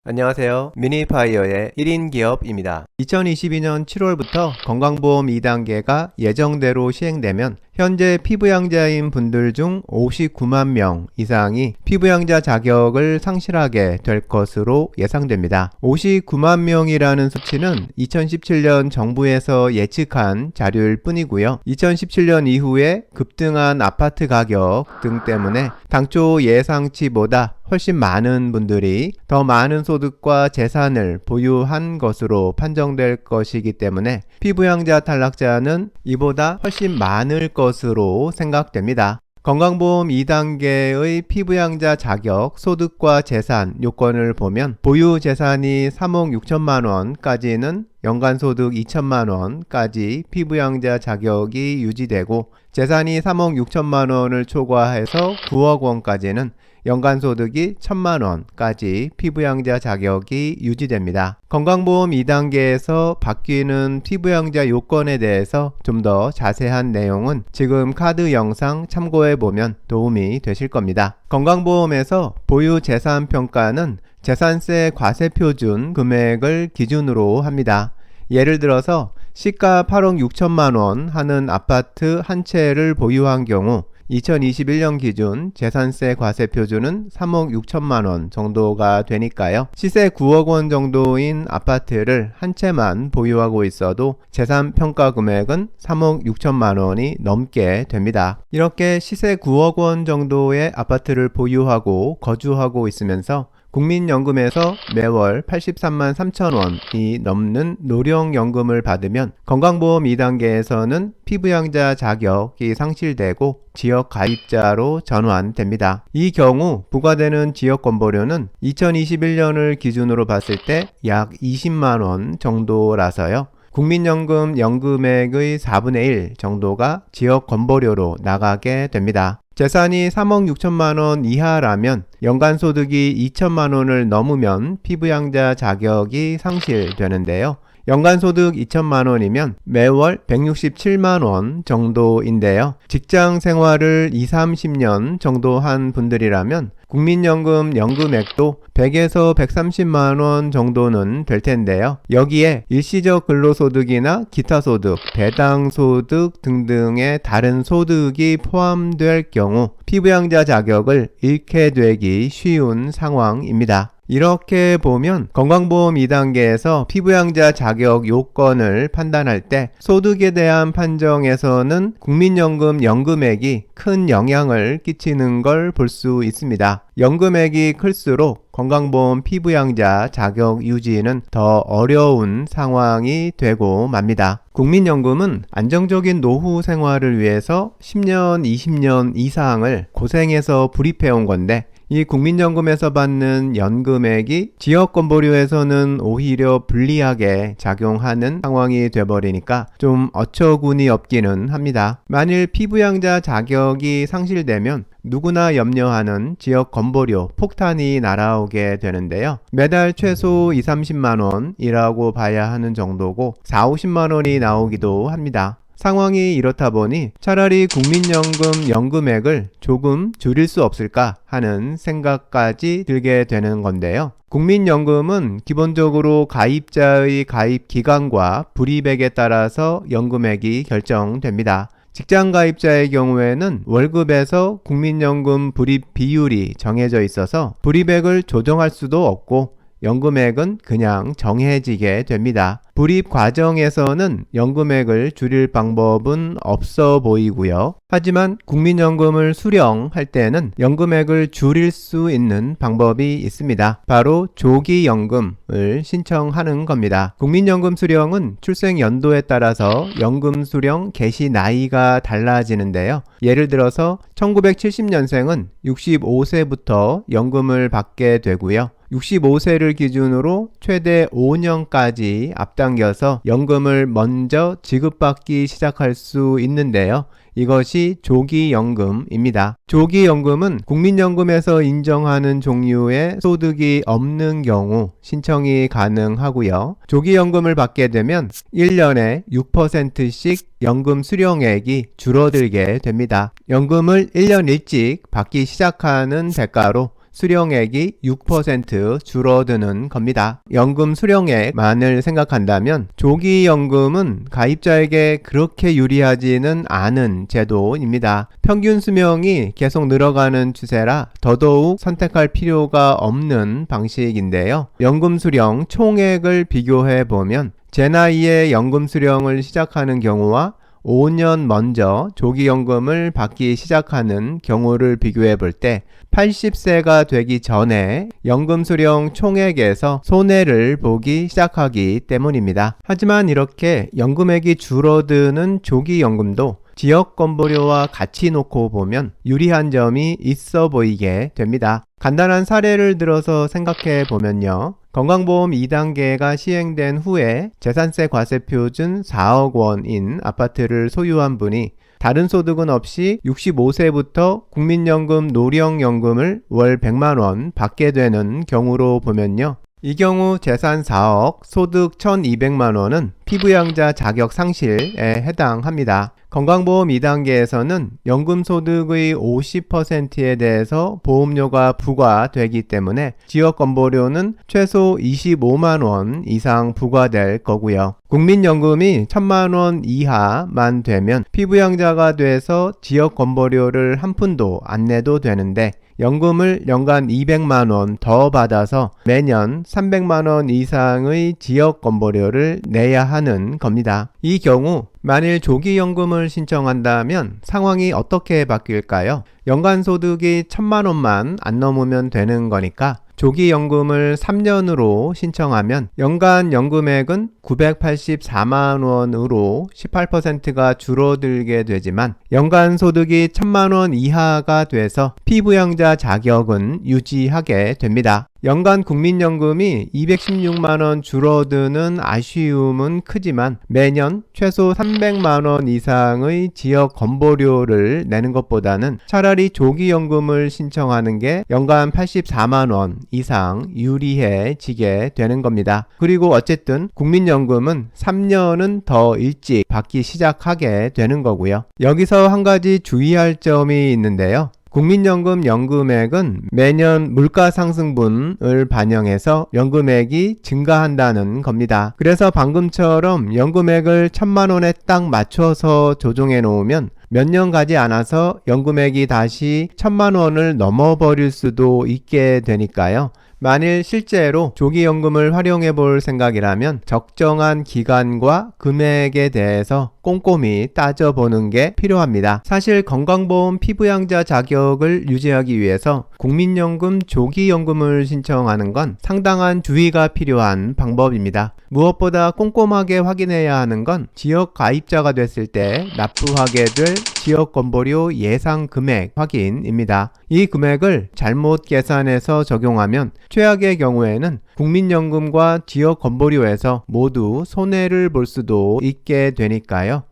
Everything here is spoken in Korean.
안녕하세요. 미니파이어의 1인 기업입니다. 2022년 7월부터 건강보험 2단계가 예정대로 시행되면 현재 피부양자인 분들 중 59만 명 이상이 피부양자 자격을 상실하게 될 것으로 예상됩니다. 59만 명이라는 수치는 2017년 정부에서 예측한 자료일 뿐이고요. 2017년 이후에 급등한 아파트 가격 등 때문에 당초 예상치보다 훨씬 많은 분들이 더 많은 소득과 재산을 보유한 것으로 판정될 것이기 때문에 피부양자 탈락자는 이보다 훨씬 많을 것으로 생각됩니다. 건강보험 2단계의 피부양자 자격, 소득과 재산 요건을 보면 보유 재산이 3억 6천만 원까지는 연간소득 2천만 원까지 피부양자 자격이 유지되고 재산이 3억 6천만 원을 초과해서 9억 원까지는 연간소득이 1천만 원까지 피부양자 자격이 유지됩니다. 건강보험 2단계에서 바뀌는 피부양자 요건에 대해서 좀 더 자세한 내용은 지금 카드 영상 참고해보면 도움이 되실 겁니다. 건강보험에서 보유 재산 평가는 재산세 과세표준 금액을 기준으로 합니다. 예를 들어서 시가 8억 6천만 원 하는 아파트 한 채를 보유한 경우 2021년 기준 재산세 과세표준은 3억 6천만 원 정도가 되니까요. 시세 9억 원 정도인 아파트를 한 채만 보유하고 있어도 재산평가 금액은 3억 6천만 원이 넘게 됩니다. 이렇게 시세 9억 원 정도의 아파트를 보유하고 거주하고 있으면서 국민연금에서 매월 83만 3천 원이 넘는 노령연금을 받으면 건강보험 2단계에서는 피부양자 자격이 상실되고 지역가입자로 전환됩니다. 이 경우 부과되는 지역건보료는 2021년을 기준으로 봤을 때 약 20만 원 정도라서요. 국민연금 연금액의 4분의 1 정도가 지역건보료로 나가게 됩니다. 재산이 3억 6천만 원 이하라면 연간소득이 2천만 원을 넘으면 피부양자 자격이 상실되는데요. 연간소득 2천만 원이면 매월 167만 원 정도인데요. 직장 생활을 20-30년 정도 한 분들이라면 국민연금 연금액도 100에서 130만 원 정도는 될 텐데요. 여기에 일시적 근로소득이나 기타 소득, 배당 소득 등등의 다른 소득이 포함될 경우 피부양자 자격을 잃게 되기 쉬운 상황입니다. 이렇게 보면 건강보험 2단계에서 피부양자 자격 요건을 판단할 때 소득에 대한 판정에서는 국민연금 연금액이 큰 영향을 끼치는 걸 볼 수 있습니다. 연금액이 클수록 건강보험 피부양자 자격 유지는 더 어려운 상황이 되고 맙니다. 국민연금은 안정적인 노후 생활을 위해서 10년, 20년 이상을 고생해서 불입해온 건데 이 국민연금에서 받는 연금액이 지역건보료에서는 오히려 불리하게 작용하는 상황이 돼버리니까 좀 어처구니 없기는 합니다. 만일 피부양자 자격이 상실되면 누구나 염려하는 지역건보료 폭탄이 날아오게 되는데요. 매달 최소 20-30만 원이라고 봐야 하는 정도고 40-50만 원이 나오기도 합니다. 상황이 이렇다 보니 차라리 국민연금 연금액을 조금 줄일 수 없을까 하는 생각까지 들게 되는 건데요. 국민연금은 기본적으로 가입자의 가입 기간과 불이백에 따라서 연금액이 결정됩니다. 직장 가입자의 경우에는 월급에서 국민연금 불입 비율이 정해져 있어서 불이백을 조정할 수도 없고 연금액은 그냥 정해지게 됩니다. 불입 과정에서는 연금액을 줄일 방법은 없어 보이고요. 하지만 국민연금을 수령할 때는 연금액을 줄일 수 있는 방법이 있습니다. 바로 조기연금을 신청하는 겁니다. 국민연금 수령은 출생 연도에 따라서 연금 수령 개시 나이가 달라지는데요. 예를 들어서 1970년생은 65세부터 연금을 받게 되고요. 65세를 기준으로 최대 5년까지 앞당겨서 연금을 먼저 지급받기 시작할 수 있는데요. 이것이 조기연금입니다. 조기연금은 국민연금에서 인정하는 종류의 소득이 없는 경우 신청이 가능하고요. 조기연금을 받게 되면 1년에 6%씩 연금 수령액이 줄어들게 됩니다. 연금을 1년 일찍 받기 시작하는 대가로 수령액이 6% 줄어드는 겁니다. 연금 수령액만을 생각한다면 조기연금은 가입자에게 그렇게 유리하지는 않은 제도입니다. 평균 수명이 계속 늘어가는 추세라 더더욱 선택할 필요가 없는 방식인데요. 연금 수령 총액을 비교해 보면 제 나이에 연금 수령을 시작하는 경우와 5년 먼저 조기연금을 받기 시작하는 경우를 비교해 볼 때 80세가 되기 전에 연금 수령 총액에서 손해를 보기 시작하기 때문입니다. 하지만 이렇게 연금액이 줄어드는 조기연금도 지역건보료와 같이 놓고 보면 유리한 점이 있어 보이게 됩니다. 간단한 사례를 들어서 생각해 보면요. 건강보험 2단계가 시행된 후에 재산세 과세 표준 4억 원인 아파트를 소유한 분이 다른 소득은 없이 65세부터 국민연금 노령연금을 월 100만 원 받게 되는 경우로 보면요. 이 경우 재산 4억, 소득 1,200만 원은 피부양자 자격 상실에 해당합니다. 건강보험 2단계에서는 연금소득의 50%에 대해서 보험료가 부과되기 때문에 지역건보료는 최소 25만 원 이상 부과될 거고요. 국민연금이 1,000만 원 이하만 되면 피부양자가 돼서 지역건보료를 한 푼도 안 내도 되는데 연금을 연간 200만 원 더 받아서 매년 300만 원 이상의 지역건보료를 내야 하는 겁니다. 이 경우 만일 조기연금을 신청한다면 상황이 어떻게 바뀔까요? 연간 소득이 1,000만 원만 안 넘으면 되는 거니까 조기연금을 3년으로 신청하면 연간 연금액은 984만 원으로 18%가 줄어들게 되지만 연간 소득이 1,000만 원 이하가 돼서 피부양자 자격은 유지하게 됩니다. 연간 국민연금이 216만 원 줄어드는 아쉬움은 크지만 매년 최소 300만 원 이상의 지역 건보료를 내는 것보다는 차라리 조기연금을 신청하는 게 연간 84만 원 이상 유리해지게 되는 겁니다. 그리고 어쨌든 국민연금은 3년은 더 일찍 받기 시작하게 되는 거고요. 여기서 한 가지 주의할 점이 있는데요. 국민연금 연금액은 매년 물가상승분을 반영해서 연금액이 증가한다는 겁니다. 그래서 방금처럼 연금액을 1,000만 원에 딱 맞춰서 조정해 놓으면 몇 년 가지 않아서 연금액이 다시 1,000만 원을 넘어버릴 수도 있게 되니까요. 만일 실제로 조기연금을 활용해 볼 생각이라면 적정한 기간과 금액에 대해서 꼼꼼히 따져보는 게 필요합니다. 사실 건강보험 피부양자 자격을 유지하기 위해서 국민연금 조기연금을 신청하는 건 상당한 주의가 필요한 방법입니다. 무엇보다 꼼꼼하게 확인해야 하는 건 지역 가입자가 됐을 때 납부하게 될 지역건보료 예상 금액 확인입니다. 이 금액을 잘못 계산해서 적용하면 최악의 경우에는 국민연금과 지역건보료에서 모두 손해를 볼 수도 있게 되니까요.